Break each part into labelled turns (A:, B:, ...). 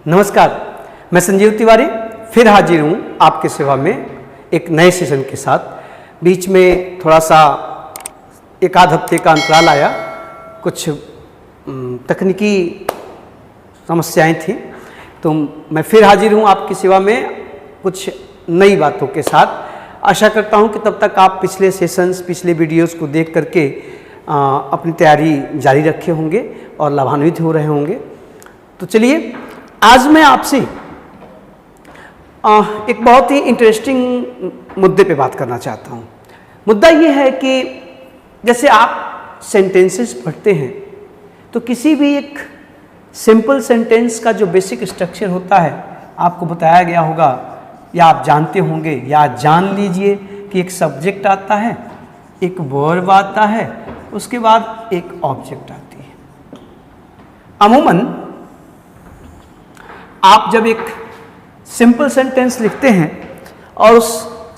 A: नमस्कार, मैं संजीव तिवारी फिर हाजिर हूँ आपकी सेवा में एक नए सेशन के साथ। बीच में थोड़ा सा एक आध हफ्ते का अंतराल आया, कुछ तकनीकी समस्याएं थी, तो मैं फिर हाजिर हूँ आपकी सेवा में कुछ नई बातों के साथ। आशा करता हूँ कि तब तक आप पिछले सेशंस, पिछले वीडियोस को देख करके अपनी तैयारी जारी रखे होंगे और लाभान्वित हो रहे होंगे। तो चलिए, आज मैं आपसे एक बहुत ही इंटरेस्टिंग मुद्दे पे बात करना चाहता हूँ। मुद्दा ये है कि जैसे आप सेंटेंसेस पढ़ते हैं तो किसी भी एक सिंपल सेंटेंस का जो बेसिक स्ट्रक्चर होता है आपको बताया गया होगा या आप जानते होंगे, या जान लीजिए कि एक सब्जेक्ट आता है, एक वर्ब आता है, उसके बाद एक ऑब्जेक्ट आती है। अमूमन आप जब एक सिंपल सेंटेंस लिखते हैं और उस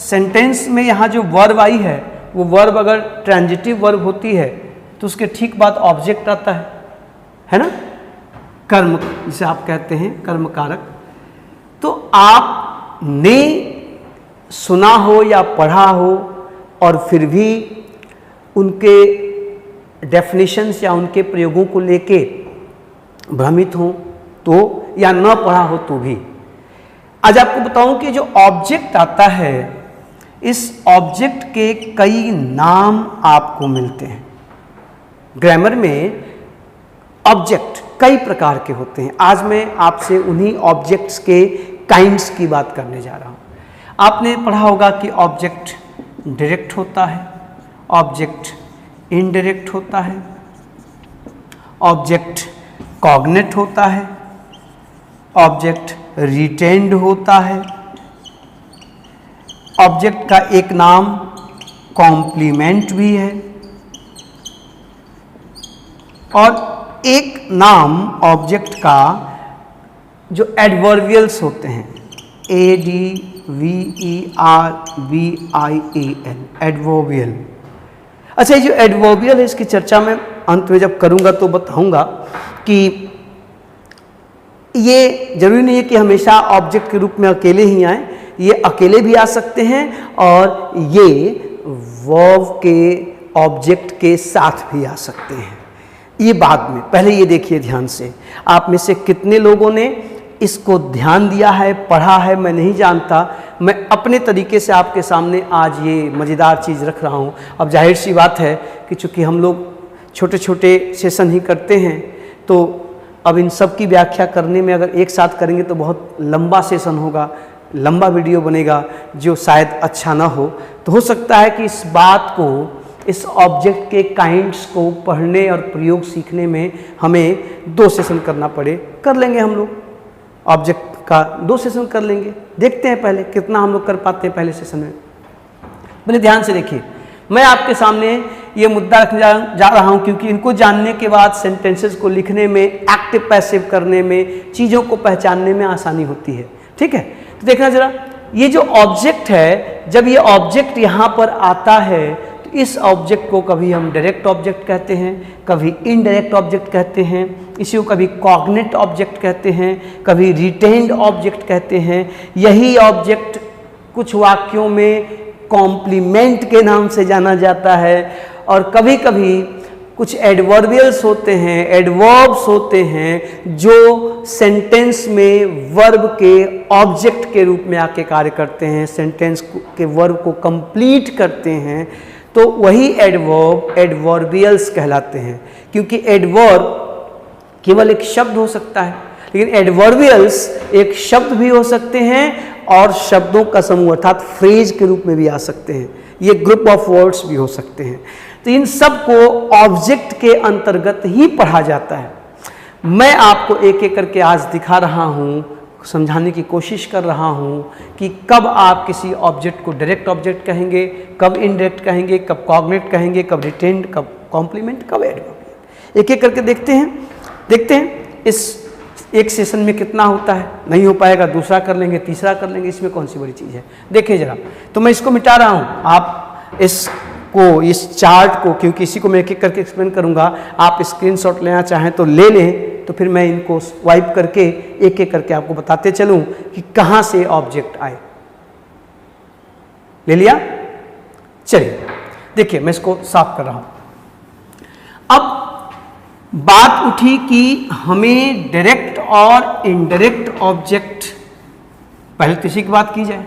A: सेंटेंस में यहाँ जो वर्ब आई है वो वर्ब अगर ट्रांजिटिव वर्ब होती है तो उसके ठीक बाद ऑब्जेक्ट आता है ना, कर्म जिसे आप कहते हैं, कर्म कारक। तो आपने सुना हो या पढ़ा हो और फिर भी उनके डेफिनेशंस या उनके प्रयोगों को लेके भ्रमित हो तो, या न पढ़ा हो तो भी, आज आपको बताऊं कि जो ऑब्जेक्ट आता है, इस ऑब्जेक्ट के कई नाम आपको मिलते हैं। ग्रामर में ऑब्जेक्ट कई प्रकार के होते हैं। आज मैं आपसे उन्हीं ऑब्जेक्ट्स के काइंड्स की बात करने जा रहा हूं। आपने पढ़ा होगा कि ऑब्जेक्ट डायरेक्ट होता है, ऑब्जेक्ट इनडायरेक्ट होता है, ऑब्जेक्ट कॉग्नेट होता है, ऑब्जेक्ट रिटेन्ड होता है, ऑब्जेक्ट का एक नाम कॉम्प्लीमेंट भी है, और एक नाम ऑब्जेक्ट का जो एडवर्बियल्स होते हैं, ADVERBIAL, एडवर्बियल। अच्छा, ये जो एडवर्बियल है इसकी चर्चा मैं अंत में जब करूंगा तो बताऊंगा कि ये जरूरी नहीं है कि हमेशा ऑब्जेक्ट के रूप में अकेले ही आए, ये अकेले भी आ सकते हैं और ये वर्ब के ऑब्जेक्ट के साथ भी आ सकते हैं। ये बाद में, पहले ये देखिए ध्यान से, आप में से कितने लोगों ने इसको ध्यान दिया है, पढ़ा है, मैं नहीं जानता। मैं अपने तरीके से आपके सामने आज ये मज़ेदार चीज़ रख रहा हूँ। अब जाहिर सी बात है कि चूँकि हम लोग छोटे छोटे सेशन ही करते हैं तो अब इन सब की व्याख्या करने में अगर एक साथ करेंगे तो बहुत लंबा सेशन होगा, लंबा वीडियो बनेगा जो शायद अच्छा ना हो। तो हो सकता है कि इस बात को, इस ऑब्जेक्ट के काइंड्स को पढ़ने और प्रयोग सीखने में हमें 2 सेशन करना पड़े। कर लेंगे हम लोग, ऑब्जेक्ट का 2 सेशन कर लेंगे। देखते हैं पहले कितना हम लोग कर पाते हैं पहले सेशन में। पहले ध्यान से देखिए, मैं आपके सामने ये मुद्दा रखने जा रहा हूँ क्योंकि इनको जानने के बाद सेंटेंसेस को लिखने में, एक्टिव पैसिव करने में, चीज़ों को पहचानने में आसानी होती है। ठीक है, तो देखना जरा, ये जो ऑब्जेक्ट है, जब ये ऑब्जेक्ट यहाँ पर आता है तो इस ऑब्जेक्ट को कभी हम डायरेक्ट ऑब्जेक्ट कहते हैं, कभी इनडायरेक्ट ऑब्जेक्ट कहते हैं, इसी को कभी कॉग्नेट ऑब्जेक्ट कहते हैं, कभी रिटेन्ड ऑब्जेक्ट कहते हैं। यही ऑब्जेक्ट कुछ वाक्यों में कॉम्प्लीमेंट के नाम से जाना जाता है, और कभी कभी कुछ एडवर्बियल्स होते हैं, एडवर्ब्स होते हैं जो सेंटेंस में वर्ब के ऑब्जेक्ट के रूप में आके कार्य करते हैं, सेंटेंस के वर्ब को कंप्लीट करते हैं। तो वही एडवर्ब एडवर्बियल्स कहलाते हैं, क्योंकि एडवर्ब केवल एक शब्द हो सकता है, लेकिन एडवर्बियल्स एक शब्द भी हो सकते हैं और शब्दों का समूह अर्थात फ्रेज के रूप में भी आ सकते हैं। ये ग्रुप ऑफ वर्ड्स भी हो सकते हैं। तो इन सब को ऑब्जेक्ट के अंतर्गत ही पढ़ा जाता है। मैं आपको एक एक करके आज दिखा रहा हूँ, समझाने की कोशिश कर रहा हूँ कि कब आप किसी ऑब्जेक्ट को डायरेक्ट ऑब्जेक्ट कहेंगे, कब इनडायरेक्ट कहेंगे, कब कॉग्नेट कहेंगे, कब रिटेन्ड, कब कॉम्प्लीमेंट, कब एडवर्बियल। एक एक करके देखते हैं इस एक सेशन में कितना होता है। नहीं हो पाएगा दूसरा कर लेंगे, तीसरा कर लेंगे, इसमें कौन सी बड़ी चीज़ है। देखिए जरा, तो मैं इसको मिटा रहा हूँ, आप इस को, इस चार्ट को, क्योंकि इसी को मैं एक एक करके एक्सप्लेन करूंगा, आप स्क्रीनशॉट लेना चाहें तो ले लें, तो फिर मैं इनको स्वाइप करके एक एक करके आपको बताते चलूं कि कहां से ऑब्जेक्ट आए। ले लिया? चलिए देखिए, मैं इसको साफ कर रहा हूं। अब बात उठी कि हमें डायरेक्ट और इनडायरेक्ट ऑब्जेक्ट, पहले तो इसी की बात की जाए,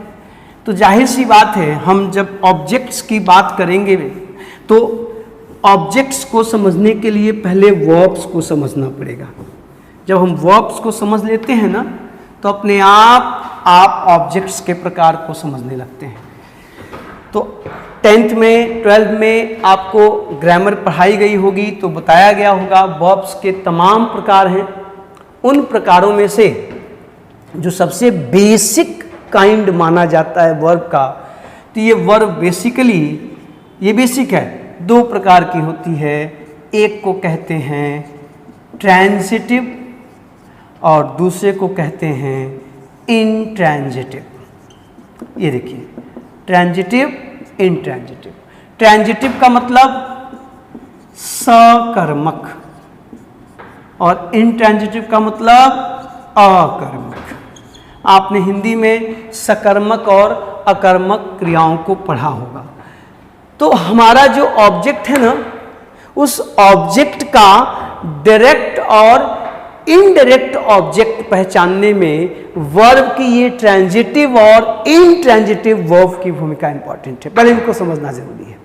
A: तो जाहिर सी बात है हम जब ऑब्जेक्ट्स की बात करेंगे तो ऑब्जेक्ट्स को समझने के लिए पहले वर्ब्स को समझना पड़ेगा। जब हम वर्ब्स को समझ लेते हैं ना, तो अपने आप ऑब्जेक्ट्स के प्रकार को समझने लगते हैं। तो 10th में 12th में आपको ग्रामर पढ़ाई गई होगी, तो बताया गया होगा वर्ब्स के तमाम प्रकार हैं। उन प्रकारों में से जो सबसे बेसिक काइंड माना जाता है वर्ब का, तो ये वर्ब बेसिकली, ये बेसिक है, दो प्रकार की होती है। एक को कहते हैं ट्रांजिटिव और दूसरे को कहते हैं इंट्रांजिटिव। ये देखिए, ट्रांजिटिव, इंट्रांजिटिव। ट्रांजिटिव का मतलब सकर्मक और इंट्रांजिटिव का मतलब अकर्मक। आपने हिंदी में सकर्मक और अकर्मक क्रियाओं को पढ़ा होगा। तो हमारा जो ऑब्जेक्ट है ना, उस ऑब्जेक्ट का डायरेक्ट और इनडायरेक्ट ऑब्जेक्ट पहचानने में वर्ब की ये ट्रांजिटिव और इंट्रांजिटिव वर्ब की भूमिका इंपॉर्टेंट है। पहले इनको समझना जरूरी है।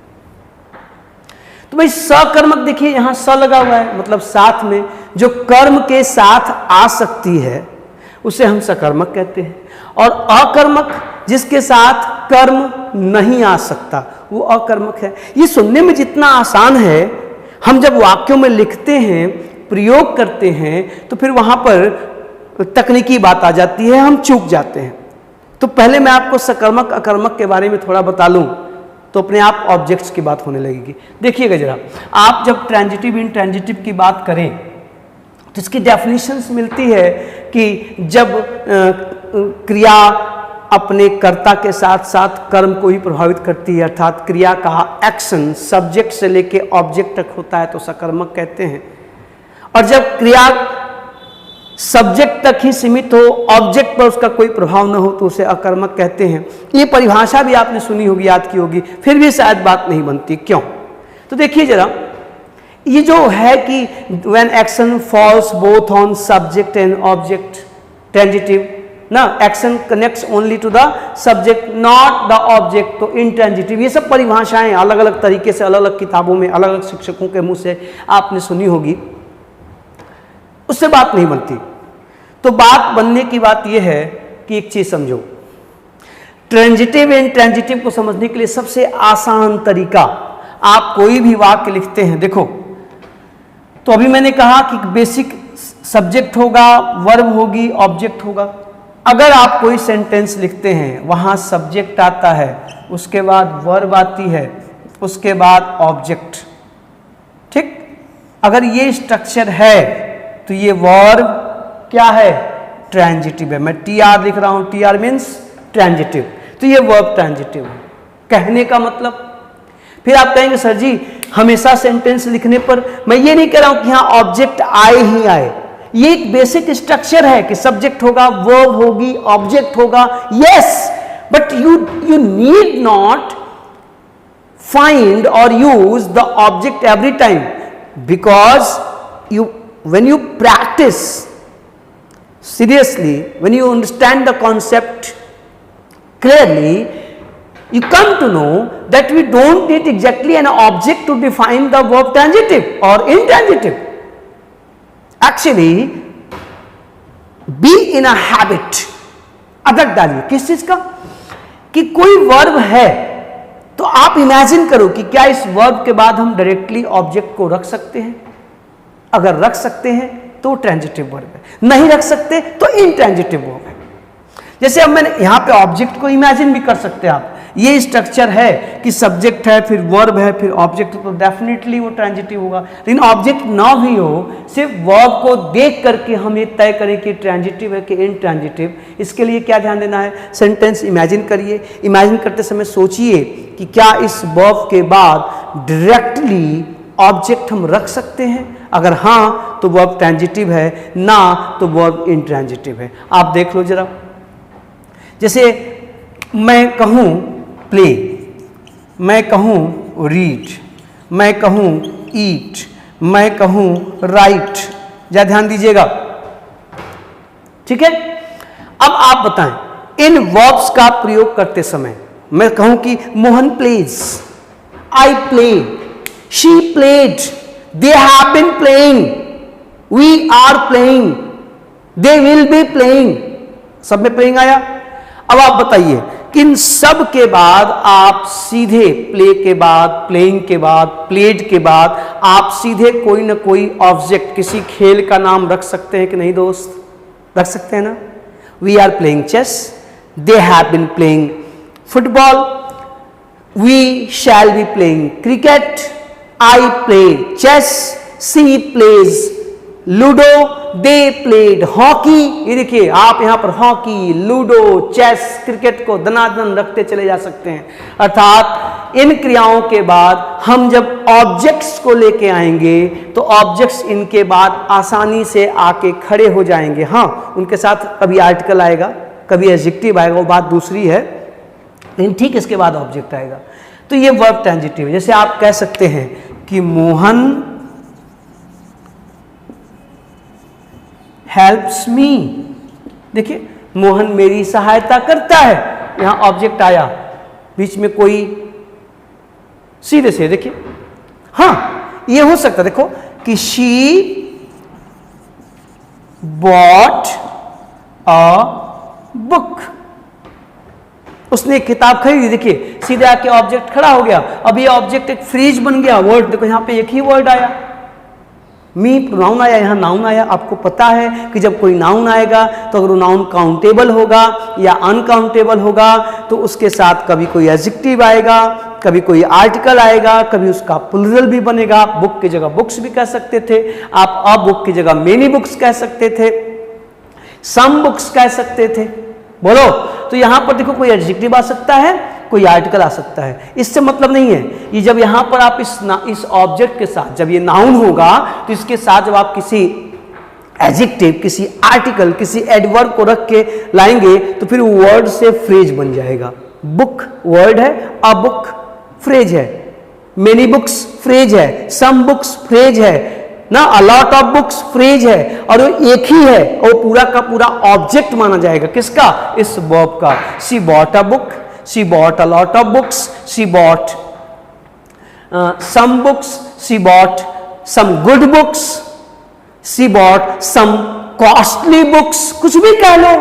A: तो भाई सकर्मक, देखिए यहां स लगा हुआ है, मतलब साथ में जो कर्म के साथ आ सकती है उसे हम सकर्मक कहते हैं। और अकर्मक, जिसके साथ कर्म नहीं आ सकता, वो अकर्मक है। ये सुनने में जितना आसान है, हम जब वाक्यों में लिखते हैं, प्रयोग करते हैं, तो फिर वहां पर तकनीकी बात आ जाती है, हम चूक जाते हैं। तो पहले मैं आपको सकर्मक अकर्मक के बारे में थोड़ा बता लूं, तो अपने आप ऑब्जेक्ट्स की बात होने लगेगी। देखिएगा जरा, आप जब ट्रांजिटिव इंट्रांजिटिव की बात करें तो इसकी डेफिनेशंस मिलती है कि जब क्रिया अपने कर्ता के साथ साथ कर्म को ही प्रभावित करती है, अर्थात क्रिया का एक्शन सब्जेक्ट से लेके ऑब्जेक्ट तक होता है, तो सकर्मक कहते हैं। और जब क्रिया सब्जेक्ट तक ही सीमित हो, ऑब्जेक्ट पर उसका कोई प्रभाव न हो, तो उसे अकर्मक कहते हैं। ये परिभाषा भी आपने सुनी होगी, याद की होगी, फिर भी शायद बात नहीं बनती। क्यों? तो देखिए जरा, ये जो है कि when action falls both on subject and object, transitive ना, action connects only to the subject not the object, तो intransitive। ये सब परिभाषाएं अलग अलग तरीके से अलग अलग किताबों में अलग अलग शिक्षकों के मुंह से आपने सुनी होगी, उससे बात नहीं बनती। तो बात बनने की बात यह है कि एक चीज समझो, ट्रांजिटिव इंट्रांजिटिव को समझने के लिए सबसे आसान तरीका, आप कोई भी वाक्य लिखते हैं, देखो तो अभी मैंने कहा कि बेसिक सब्जेक्ट होगा, वर्ब होगी, ऑब्जेक्ट होगा। अगर आप कोई सेंटेंस लिखते हैं, वहां सब्जेक्ट आता है, उसके बाद वर्ब आती है, उसके बाद ऑब्जेक्ट, ठीक? अगर ये स्ट्रक्चर है तो ये वर्ब क्या है? ट्रांजिटिव है। मैं टीआर लिख रहा हूं, टीआर मीन्स ट्रांजिटिव, तो ये वर्ब ट्रांजिटिव है। कहने का मतलब, फिर आप कहेंगे सर जी हमेशा सेंटेंस लिखने पर, मैं ये नहीं कह रहा हूं कि यहां ऑब्जेक्ट आए ही आए, ये एक बेसिक स्ट्रक्चर है कि सब्जेक्ट होगा, वर्ब होगी, ऑब्जेक्ट होगा, yes, but you need not find और use the object every time, because when you practice seriously, when you understand the concept clearly, you come to know that we don't need exactly an object to define the verb transitive or intransitive. Actually, be in a habit, आदत डालिए किस चीज का, कि कोई verb है तो आप इमेजिन करो कि क्या इस वर्ब के बाद हम डायरेक्टली ऑब्जेक्ट को रख सकते हैं। अगर रख सकते हैं तो ट्रांजिटिव वर्ब है, नहीं रख सकते तो इंट्रांजिटिव वर्ब है। जैसे अब मैंने यहां पे ऑब्जेक्ट को इमेजिन भी कर सकते हैं आप, ये स्ट्रक्चर है कि सब्जेक्ट है, फिर वर्ब है, फिर ऑब्जेक्ट, तो डेफिनेटली वो ट्रांजिटिव होगा। लेकिन ऑब्जेक्ट ना भी हो, सिर्फ वर्ब को देख करके हम ये तय करें कि ट्रांजिटिव है कि इनट्रांजिटिव, इसके लिए क्या ध्यान देना है? सेंटेंस इमेजिन करिए। इमेजिन करते समय सोचिए कि क्या इस वर्ब के बाद डायरेक्टली ऑब्जेक्ट हम रख सकते हैं? अगर हाँ तो वर्ब ट्रांजिटिव है, ना तो वर्ब इनट्रांजिटिव है। आप देख लो जरा, जैसे मैं कहूँ प्ले, मैं कहूँ रीड, मैं कहूँ ईट, मैं कहूँ राइट, जरा ध्यान दीजिएगा, ठीक है। अब आप बताएं इन वर्ब्स का प्रयोग करते समय, मैं कहूं कि Mohan plays, I play, she played, they have been playing, we are playing, they will be playing, सब में प्लेइंग आया। अब आप बताइए कि इन सब के बाद आप सीधे प्ले के बाद, प्लेइंग के बाद, प्लेड के बाद आप सीधे कोई ना कोई ऑब्जेक्ट, किसी खेल का नाम रख सकते हैं कि नहीं दोस्त? रख सकते हैं ना। We are playing chess, they have been playing football, we shall be playing cricket, I play chess, she plays ludo, they played hockey. ये देखिए आप यहां पर हॉकी, लूडो, चेस, क्रिकेट को दनादन रखते चले जा सकते हैं। अर्थात इन क्रियाओं के बाद हम जब ऑब्जेक्ट्स को लेके आएंगे तो ऑब्जेक्ट्स इनके बाद आसानी से आके खड़े हो जाएंगे। हाँ, उनके साथ कभी आर्टिकल आएगा, कभी एडजेक्टिव आएगा, वो बात दूसरी है, लेकिन ठीक इसके बाद ऑब्जेक्ट आएगा। तो ये वर्ब ट्रांजिटिव है। जैसे आप कह सकते हैं कि मोहन हेल्प्स मी, देखिए मोहन मेरी सहायता करता है, यहां ऑब्जेक्ट आया, बीच में कोई सीधे से, देखिए हाँ ये हो सकता है, देखो कि शी बॉट अ बुक, उसने एक किताब खरीदी, देखिए सीधे आके ऑब्जेक्ट खड़ा हो गया। अब ये ऑब्जेक्ट एक फ्रेज बन गया, वर्ड देखो यहां पे एक ही वर्ड आया, मी प्रोनाउन आया, यहाँ नाउन आया। आपको पता है कि जब कोई नाउन आएगा तो अगर वो नाउन काउंटेबल होगा या अनकाउंटेबल होगा तो उसके साथ कभी कोई एडजेक्टिव आएगा, कभी कोई आर्टिकल आएगा, कभी उसका प्लूरल भी बनेगा। बुक की जगह बुक्स भी कह सकते थे आप, अ बुक की जगह मेनी बुक्स कह सकते थे, सम बुक्स कह सकते थे। बोलो, तो यहां पर देखो कोई एडजेक्टिव आ सकता है, कोई आर्टिकल आ सकता है। इससे मतलब नहीं है ये, जब यहां पर आप इस ऑब्जेक्ट के साथ, जब ये नाउन होगा तो इसके साथ जब आप किसी एडजेक्टिव, किसी आर्टिकल, किसी एडवर्ब को रख के लाएंगे तो फिर वर्ड से फ्रेज बन जाएगा। बुक वर्ड है, अ बुक फ्रेज है, मेनी बुक्स फ्रेज है, सम बुक्स फ्रेज है ना, a lot of books phrase है, और वो एक ही है और पूरा का पूरा ऑब्जेक्ट माना जाएगा। किसका? इस वर्ब का। She bought a book, she bought a lot of books, she bought some books, she bought some good books, she bought some costly books, कुछ भी कह लो,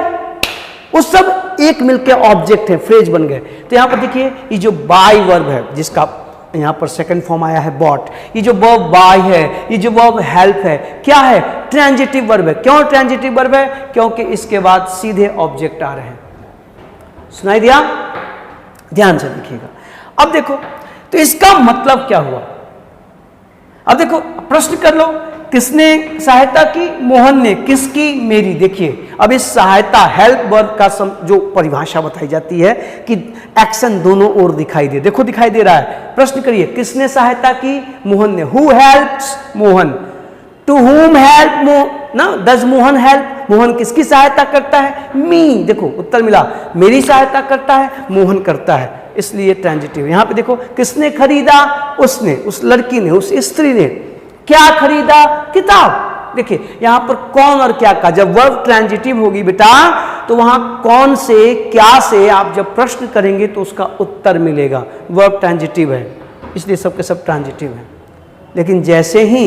A: वो सब एक मिलके ऑब्जेक्ट है, फ्रेज बन गए। तो यहां पर देखिए ये जो बाय वर्ब है, जिसका यहां पर सेकंड फॉर्म आया है बॉट, ये जो वर्ब बाय है, ये जो वर्ब हेल्प है, क्या है? ट्रांजिटिव वर्ब है। क्यों ट्रांजिटिव वर्ब है? क्योंकि इसके बाद सीधे ऑब्जेक्ट आ रहे हैं। सुनाई दिया? ध्यान से देखिएगा। अब देखो तो इसका मतलब क्या हुआ। अब देखो प्रश्न कर लो, किसने सहायता की? मोहन ने। किसकी? मेरी। देखिए अब इस सहायता हेल्प वर्ब का जो परिभाषा बताई जाती है कि एक्शन दोनों ओर दिखाई दे। देखो दिखाई दे रहा है। प्रश्न करिए, किसने सहायता की? मोहन ने। Who helps? Mohan. To whom help ना, डज मोहन हेल्प? मोहन किसकी सहायता करता है? मी। देखो उत्तर मिला, मेरी सहायता करता है, मोहन करता है, इसलिए ट्रांजिटिव। यहां पे देखो किसने खरीदा? उसने, उस लड़की ने, उस स्त्री ने। क्या खरीदा? किताब। देखिए यहां पर कौन और क्या का, जब वर्ब ट्रांजिटिव होगी बेटा तो वहां कौन से क्या से आप जब प्रश्न करेंगे तो उसका उत्तर मिलेगा। वर्ब ट्रांजिटिव है इसलिए सबके सब ट्रांजिटिव है। लेकिन जैसे ही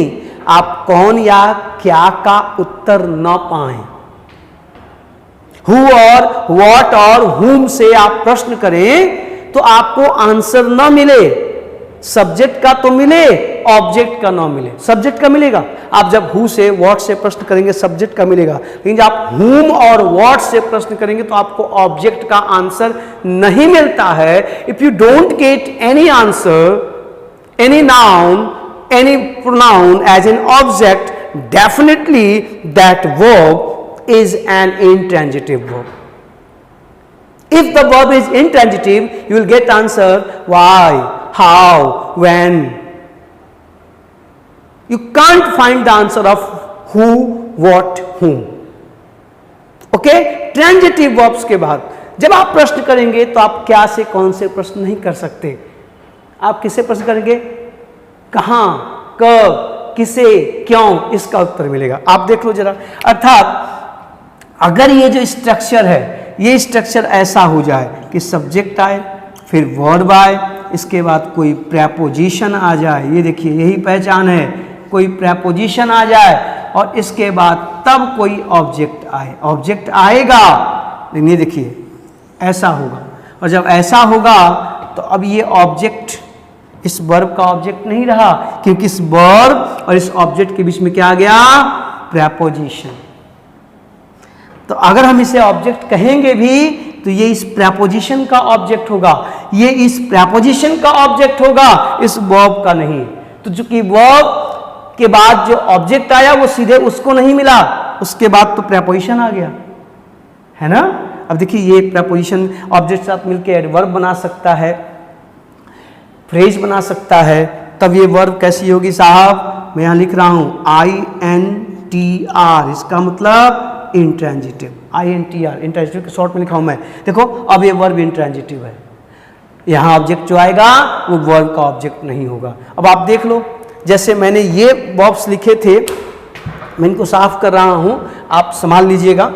A: आप कौन या क्या का उत्तर न पाएं, हु और व्हाट और हुम से आप प्रश्न करें तो आपको आंसर न मिले, सब्जेक्ट का तो मिले ऑब्जेक्ट का नाम मिले। सब्जेक्ट का मिलेगा, आप जब हु से व्हाट से प्रश्न करेंगे सब्जेक्ट का मिलेगा, लेकिन जब आप whom और व्हाट से प्रश्न करेंगे तो आपको ऑब्जेक्ट का आंसर नहीं मिलता है। If you don't get any answer, any noun, any pronoun as an object, definitely that verb is an intransitive verb. If the verb is intransitive, you will get answer why, how, when. You can't find the answer of who, what, whom. Okay? Transitive verbs के बाद जब आप प्रश्न करेंगे तो आप क्या से कौन से प्रश्न नहीं कर सकते। आप किसे प्रश्न करेंगे, कहां, कब, किसे, क्यों, इसका उत्तर मिलेगा। आप देख लो जरा, अर्थात अगर ये जो स्ट्रक्चर है, ये स्ट्रक्चर ऐसा हो जाए कि सब्जेक्ट आए, फिर वर्ब आए, इसके बाद कोई प्रेपोजिशन आ जाए, ये देखिए यही पहचान है, कोई प्रेपोजिशन आ जाए और इसके बाद तब कोई ऑब्जेक्ट आए, ऑब्जेक्ट आएगा, लेकिन ये देखिए ऐसा होगा, और जब ऐसा होगा तो अब ये ऑब्जेक्ट इस वर्ब का ऑब्जेक्ट नहीं रहा, क्योंकि इस वर्ब और इस ऑब्जेक्ट के बीच में क्या आ गया, प्रेपोजिशन। तो अगर हम इसे ऑब्जेक्ट कहेंगे भी तो ये इस प्रेपोजिशन का ऑब्जेक्ट होगा, ये इस प्रेपोजिशन का ऑब्जेक्ट होगा, इस वर्ब का नहीं। तो चूंकि वर्ब के बाद जो ऑब्जेक्ट आया वो सीधे उसको नहीं मिला, उसके बाद तो प्रेपोजिशन आ गया, है ना। अब देखिए ये प्रेपोजिशन ऑब्जेक्ट साथ मिलकर एडवर्ब बना सकता है, फ्रेज बना सकता है, तब ये वर्ब कैसी होगी साहब, मैं यहां लिख रहा हूं INTR, इसका मतलब इंट्रांजिटिव, INTR इंट्रांजिटिव के शॉर्ट में लिखा हूं मैं। देखो अब ये वर्ब इंट्रांजिटिव है, यहां ऑब्जेक्ट जो आएगा वो वर्ब का ऑब्जेक्ट नहीं होगा। अब आप देख लो, जैसे मैंने ये वर्ब्स लिखे थे, मैं इनको साफ कर रहा हूं, आप संभाल लीजिएगा।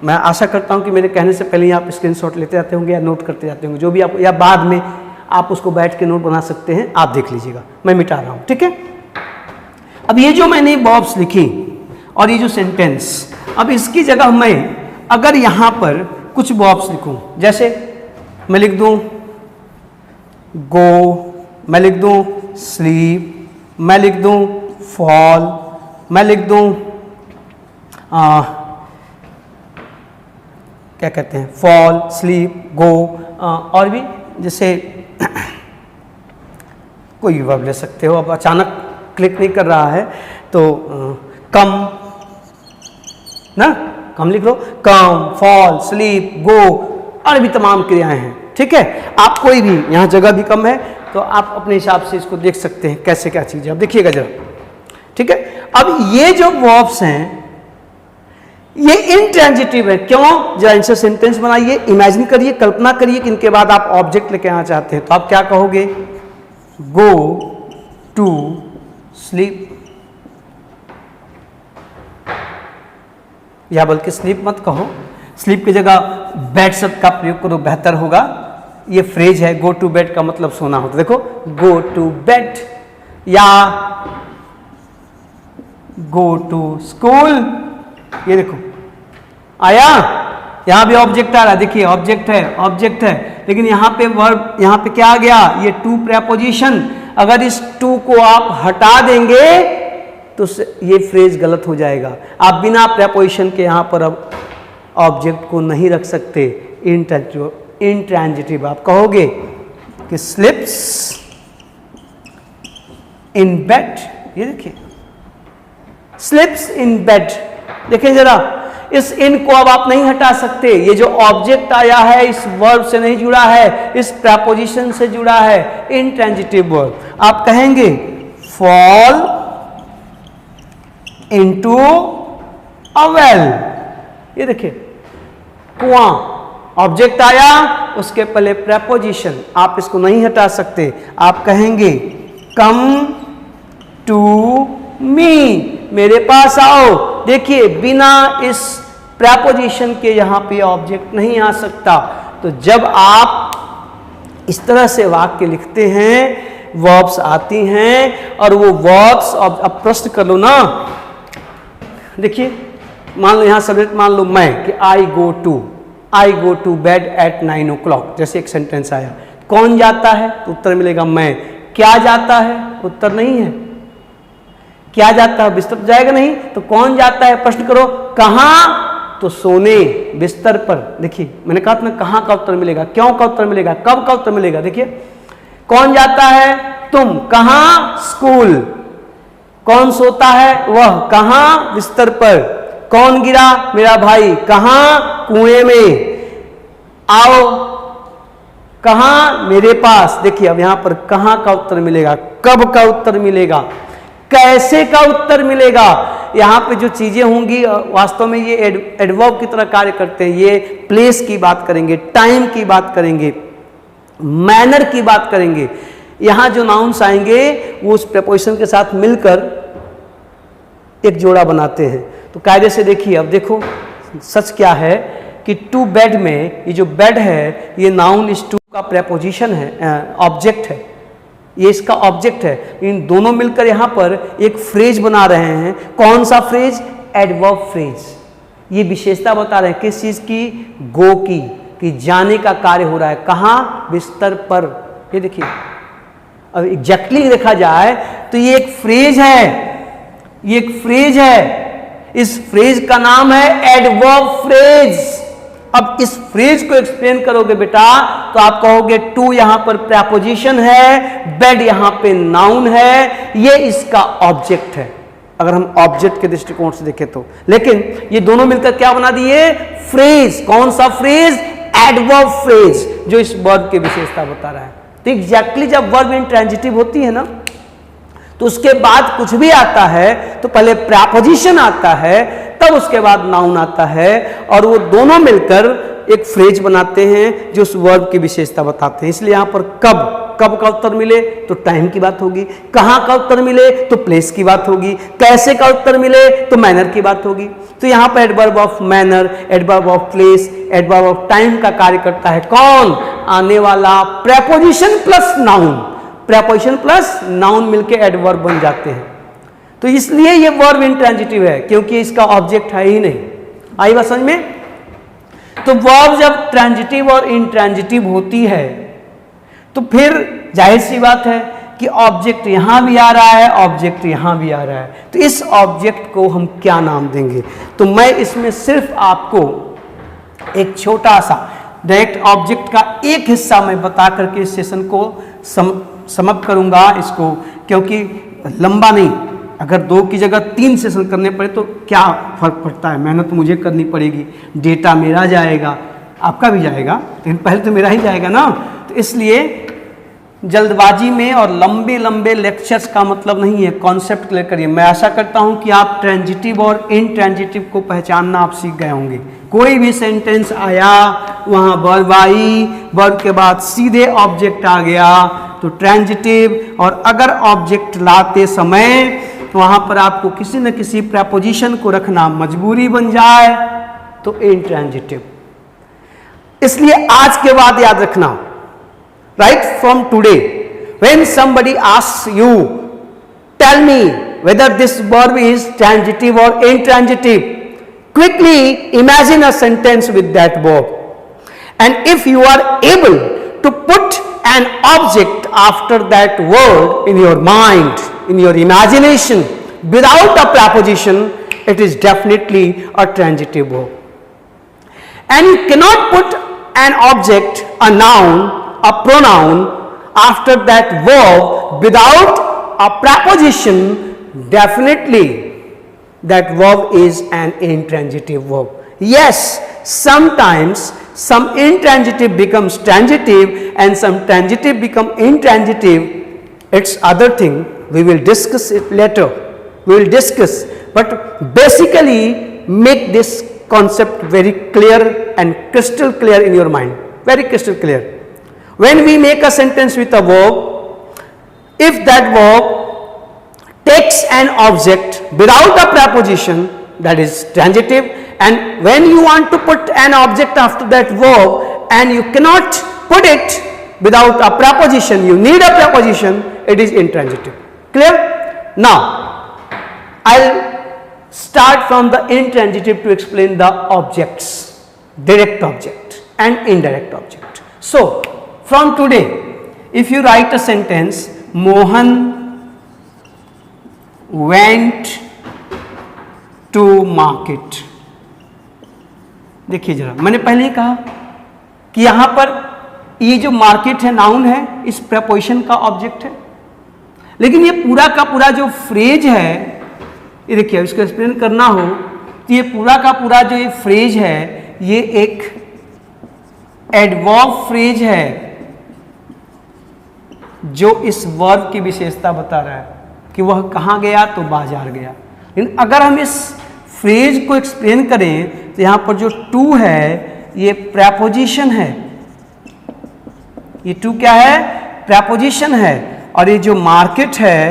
A: मैं आशा करता हूं कि मेरे कहने से पहले ही आप स्क्रीनशॉट लेते जाते होंगे या नोट करते जाते होंगे, जो भी आप, या बाद में आप उसको बैठ के नोट बना सकते हैं, आप देख लीजिएगा, मैं मिटा रहा हूं, ठीक है। अब ये जो मैंने वर्ब्स लिखी और ये जो सेंटेंस, अब इसकी जगह मैं अगर यहां पर कुछ वर्ब्स लिखूं, जैसे मैं लिख दूं गो, मैं लिख दूं स्लीप, मैं लिख दूं फॉल, मैं लिख दूं क्या कहते हैं, फॉल, स्लीप, गो, और भी जैसे कोई भी वर्ब ले सकते हो। अब अचानक क्लिक नहीं कर रहा है तो कम ना, कम लिख लो, कम, फॉल, स्लीप, गो, और भी तमाम क्रियाएं हैं, ठीक है। आप कोई भी, यहाँ जगह भी कम है तो आप अपने हिसाब से इसको देख सकते हैं कैसे क्या चीज़ है। अब देखिएगा जरा, ठीक है। अब ये जो वर्ब्स हैं ये इंट्रांजिटिव है, क्यों, जरा इनसे सेंटेंस बनाइए, इमेजिन करिए, कल्पना करिए कि इनके बाद आप ऑब्जेक्ट लेके आना चाहते हैं, तो आप क्या कहोगे, गो टू स्लीप, या बल्कि स्लीप मत कहो, स्लीप की जगह बेड शब्द का प्रयोग करो, बेहतर होगा। ये फ्रेज है, गो टू बेड का मतलब सोना होता है, देखो गो टू बेड, या गो टू स्कूल, ये देखो आया, यहां भी ऑब्जेक्ट आ रहा है, देखिए ऑब्जेक्ट है, ऑब्जेक्ट है, लेकिन यहां पे वर्ब, यहां पे क्या आ गया, ये टू प्रेपोजिशन। अगर इस टू को आप हटा देंगे तो ये फ्रेज गलत हो जाएगा। आप बिना प्रेपोजिशन के यहां पर अब ऑब्जेक्ट को नहीं रख सकते। इंट्रांजिटिव आप कहोगे कि स्लिप्स इन बेड, ये देखिए स्लिप्स इन बेड, देखिए जरा, इस इन को अब आप नहीं हटा सकते, ये जो ऑब्जेक्ट आया है इस वर्ब से नहीं जुड़ा है, इस प्रेपोजिशन से जुड़ा है, इंट्रांजिटिव वर्ब। आप कहेंगे फॉल इनटू अ वेल, ये देखिए कुआं, ऑब्जेक्ट आया उसके पहले प्रेपोजिशन, आप इसको नहीं हटा सकते। आप कहेंगे कम टू मी, मेरे पास आओ, देखिए बिना इस प्रेपोजिशन के यहां पे ऑब्जेक्ट नहीं आ सकता। तो जब आप इस तरह से वाक्य लिखते हैं, वर्ब्स आती हैं और वो वर्ब्स, अब प्रश्न कर लो ना, देखिए मान लो यहां सब्जेक्ट मान लो मैं, कि I go to bed at 9 o'clock, जैसे एक सेंटेंस आया, कौन जाता है तो उत्तर मिलेगा मैं, क्या जाता है उत्तर नहीं है, क्या जाता है? बिस्तर पर जाएगा नहीं, तो कौन जाता है? प्रश्न करो, कहां? तो सोने, बिस्तर पर। देखिए मैंने कहा था ना, कहां का उत्तर मिलेगा, क्यों का उत्तर मिलेगा, कब का उत्तर मिलेगा। देखिए कौन जाता है? तुम। कहां? स्कूल। कौन सोता है? वह। कहां? बिस्तर पर। कौन गिरा? मेरा भाई। कहां? कुएं में। आओ। कहां? मेरे पास। देखिए अब यहां पर कहां का उत्तर मिलेगा, कब का उत्तर मिलेगा, कैसे का उत्तर मिलेगा। यहां पे जो चीजें होंगी वास्तव में ये एडवर्ब की तरह कार्य करते हैं। ये प्लेस की बात करेंगे, टाइम की बात करेंगे, मैनर की बात करेंगे। यहां जो नाउन्स आएंगे वो उस प्रपोजिशन के साथ मिलकर एक जोड़ा बनाते हैं। तो कायदे से देखिए, अब देखो सच क्या है कि टू बेड में ये जो बेड है ये नाउन इस टू का प्रपोजिशन है, ऑब्जेक्ट है, ये इसका ऑब्जेक्ट है। इन दोनों मिलकर यहां पर एक फ्रेज बना रहे हैं। कौन सा फ्रेज? Adverb phrase. ये विशेषता बता रहे हैं किस चीज की? गो की, कि जाने का कार्य हो रहा है। कहां? बिस्तर पर। ये देखिए अब एग्जैक्टली देखा जाए तो ये एक फ्रेज है, ये एक फ्रेज है। इस फ्रेज का नाम है एडवर्ब फ्रेज। अब इस फ्रेज को एक्सप्लेन करोगे बेटा तो आप कहोगे टू यहां पर प्रपोजिशन है, बेड यहां पे नाउन है, ये इसका ऑब्जेक्ट है अगर हम ऑब्जेक्ट के दृष्टिकोण से देखें तो। लेकिन ये दोनों मिलकर क्या बना दिए? फ्रेज। कौन सा फ्रेज? एडवर्ब फ्रेज, जो इस वर्ब की विशेषता बता रहा है। तो एग्जैक्टली जब वर्ब इंट्रांजिटिव होती है ना तो उसके बाद कुछ भी आता है तो पहले प्रपोजिशन आता है, तब उसके बाद नाउन आता है, और वो दोनों मिलकर एक फ्रेज बनाते हैं जो उस वर्ब की विशेषता बताते हैं। इसलिए यहां पर कब का उत्तर मिले तो टाइम की बात होगी, कहां का उत्तर मिले तो प्लेस की बात होगी, कैसे का उत्तर मिले तो मैनर की बात होगी। तो यहां पर adverb of manner, adverb of place, adverb of time का कार्य करता है कौन? आने वाला preposition plus noun. Preposition plus noun मिलके एडवर्ब बन जाते हैं। तो इसलिए ये वर्ब इंट्रांजिटिव है क्योंकि इसका ऑब्जेक्ट है ही नहीं। आई बात समझ में? तो वर्ब जब ट्रांजिटिव और इंट्रांजिटिव होती है तो फिर जाहिर सी बात है कि ऑब्जेक्ट यहां भी आ रहा है, ऑब्जेक्ट यहां भी आ रहा है। तो इस ऑब्जेक्ट को हम क्या नाम देंगे? तो मैं इसमें सिर्फ आपको एक छोटा सा डायरेक्ट ऑब्जेक्ट का एक हिस्सा मैं बता करके इस सेशन को समाप्त करूंगा इसको, क्योंकि लंबा नहीं। अगर 2 की जगह 3 सेशन करने पड़े तो क्या फर्क पड़ता है, मेहनत तो मुझे करनी पड़ेगी, डेटा मेरा जाएगा, आपका भी जाएगा, लेकिन पहले तो मेरा ही जाएगा ना। तो इसलिए जल्दबाजी में और लंबे लंबे लेक्चर्स का मतलब नहीं है, कॉन्सेप्ट क्लियर करिए। मैं आशा करता हूं कि आप ट्रांजिटिव और इनट्रांजिटिव को पहचानना आप सीख गए होंगे। कोई भी सेंटेंस आया वहां वर्ब आई, वर्ब के बाद सीधे ऑब्जेक्ट आ गया तो ट्रांजिटिव, और अगर ऑब्जेक्ट लाते समय वहां पर आपको किसी न किसी प्रपोजिशन को रखना मजबूरी बन जाए तो इनट्रांजिटिव। इसलिए आज के बाद याद रखना, right from today, when somebody asks you, tell me whether this verb is transitive or intransitive, quickly imagine a sentence with that verb, and if you are able to put an object after that word in your mind, in your imagination, without a preposition, it is definitely a transitive verb. And you cannot put an object, a noun, a pronoun after that verb without a preposition, definitely that verb is an intransitive verb. Yes, sometimes some intransitive becomes transitive and some transitive become intransitive. It's other thing, we will discuss it later. We will discuss, but basically make this concept very clear and crystal clear in your mind, very crystal clear. When we make a sentence with a verb, if that verb takes an object without a preposition, that is transitive, and when you want to put an object after that verb and you cannot put it without a preposition, you need a preposition, it is intransitive. Clear? Now I'll start from the intransitive to explain the objects, direct object and indirect object. So from today, if you write a sentence, Mohan went to market. देखिए जरा, मैंने पहले ही कहा कि यहां पर ये जो मार्केट है नाउन है, इस प्रेपोजिशन का ऑब्जेक्ट है, लेकिन ये पूरा का पूरा जो फ्रेज है, ये देखिए इसको एक्सप्लेन करना हो तो ये पूरा का पूरा जो ये फ्रेज है ये एक एडवर्ब फ्रेज है जो इस वर्ब की विशेषता बता रहा है कि वह कहाँ गया, तो बाजार गया। लेकिन अगर हम इस फ्रेज को एक्सप्लेन करें तो यहां पर जो टू है ये प्रेपोजिशन है, ये टू क्या है, प्रेपोजिशन है, और ये जो मार्केट है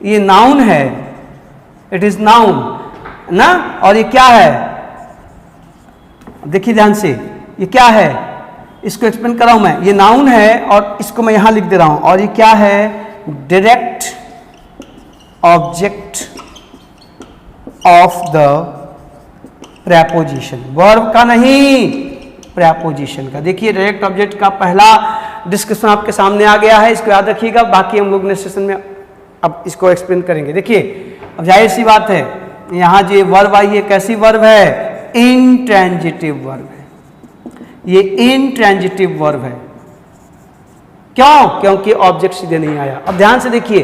A: ये नाउन है, इट इज नाउन ना। और ये क्या है, देखिए ध्यान से, ये क्या है, इसको एक्सप्लेन कर रहा हूं मैं, ये नाउन है और इसको मैं यहां लिख दे रहा हूं, और ये क्या है, direct object of the preposition, verb का नहीं, प्रेपोजिशन का। देखिए डायरेक्ट ऑब्जेक्ट का पहला डिस्कशन आपके सामने आ गया है, इसको याद रखिएगा, बाकी हम लोग नेक्स्ट सेशन में अब इसको एक्सप्लेन करेंगे। देखिए अब जाहिर सी बात है, यहां जो वर्ब आई है कैसी वर्ब है, इंट्रांजिटिव वर्ब है, ये इंट्रांजिटिव वर्ब है। क्यों, क्योंकि ऑब्जेक्ट सीधे नहीं आया। अब ध्यान से देखिए,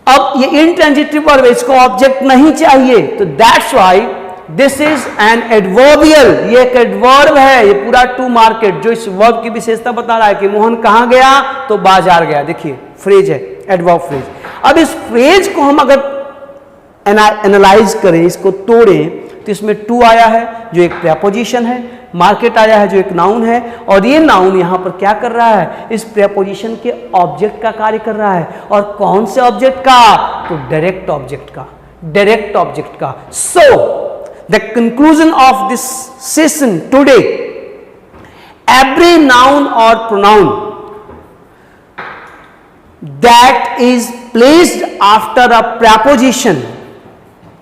A: अब ये इंट्रांजिटिव वर्ब है, इसको ऑब्जेक्ट नहीं चाहिए, तो that's why this is an adverbial, ये एक एडवर्ब है, ये पूरा टू मार्केट जो इस वर्ब की विशेषता बता रहा है कि मोहन कहां गया, तो बाजार गया। देखिए फ्रेज है, एडवर्ब फ्रेज। अब इस फ्रेज को हम अगर एनालाइज करें, इसको तोड़ें, तो इसमें टू आया है जो एक प्रेपोजिशन है, मार्केट आया है जो एक नाउन है, और ये नाउन यहां पर क्या कर रहा है, इस प्रेपोजिशन के ऑब्जेक्ट का कार्य कर रहा है। और कौन से ऑब्जेक्ट का, तो डायरेक्ट ऑब्जेक्ट का, डायरेक्ट ऑब्जेक्ट का। So the conclusion of this session today, every noun और pronoun that is placed after a preposition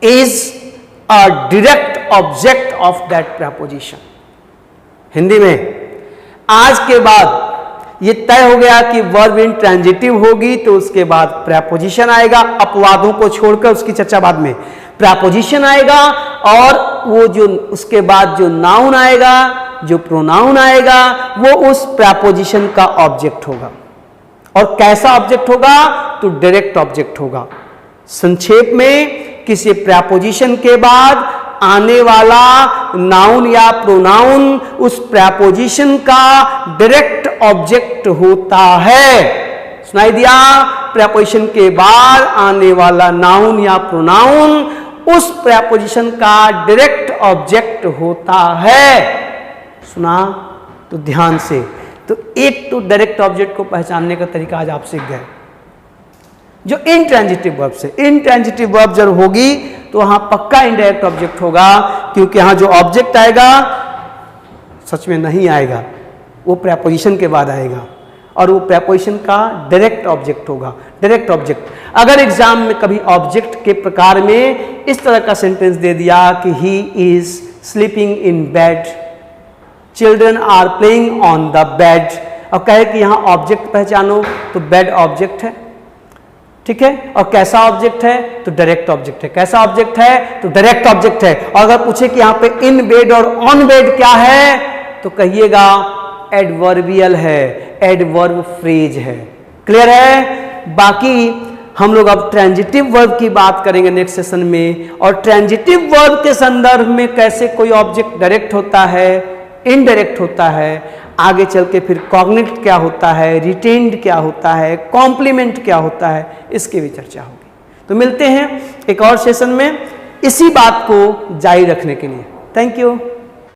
A: is a direct object of that preposition। Hindi में आज के बाद ये तय हो गया कि वर्ब इंट्रांजिटिव होगी तो उसके बाद प्रेपोजिशन आएगा, अपवादों को छोड़कर, उसकी चर्चा बाद में, प्रेपोजिशन आएगा, और वो जो उसके बाद जो नाउन आएगा, जो प्रोनाउन आएगा, वो उस प्रेपोजिशन का ऑब्जेक्ट होगा। और कैसा ऑब्जेक्ट होगा, तो डायरेक्ट ऑब्जेक्ट होगा। संक्षेप में, किसी प्रेपोजिशन के बाद आने वाला नाउन या प्रोनाउन उस प्रेपोजिशन का डायरेक्ट ऑब्जेक्ट होता है। सुनाई दिया, प्रेपोजिशन के बाद आने वाला नाउन या प्रोनाउन उस प्रेपोजिशन का डायरेक्ट ऑब्जेक्ट होता है। सुना, तो ध्यान से, तो एक तो डायरेक्ट ऑब्जेक्ट को पहचानने का तरीका आज आप सीख गए, जो इंट्रांजिटिव वर्ब से, इंट्रांजिटिव वर्ब जब होगी तो वहां पक्का इनडायरेक्ट ऑब्जेक्ट होगा, क्योंकि यहां जो ऑब्जेक्ट आएगा सच में नहीं आएगा, वो प्रेपोजिशन के बाद आएगा, और वो प्रेपोजिशन का डायरेक्ट ऑब्जेक्ट होगा। डायरेक्ट ऑब्जेक्ट, अगर एग्जाम में कभी ऑब्जेक्ट के प्रकार में इस तरह का सेंटेंस दे दिया कि he is sleeping in bed, children are playing on the bed, और कहे कि यहां ऑब्जेक्ट पहचानो, तो बेड ऑब्जेक्ट है, ठीक है, और कैसा ऑब्जेक्ट है, तो डायरेक्ट ऑब्जेक्ट है। कैसा ऑब्जेक्ट है, तो डायरेक्ट ऑब्जेक्ट है। और अगर पूछे कि यहां पे इन बेड और ऑन बेड क्या है, तो कहिएगा एडवर्बियल है, एडवर्ब फ्रेज है। क्लियर है। बाकी हम लोग अब ट्रांजिटिव वर्ब की बात करेंगे नेक्स्ट सेशन में, और ट्रांजिटिव वर्ब के संदर्भ में कैसे कोई ऑब्जेक्ट डायरेक्ट होता है, इनडायरेक्ट होता है, आगे चल के फिर कॉग्निट क्या होता है, रिटेन्ड क्या होता है, कॉम्प्लीमेंट क्या होता है, इसकी भी चर्चा होगी। तो मिलते हैं एक और सेशन में इसी बात को जारी रखने के लिए। Thank you.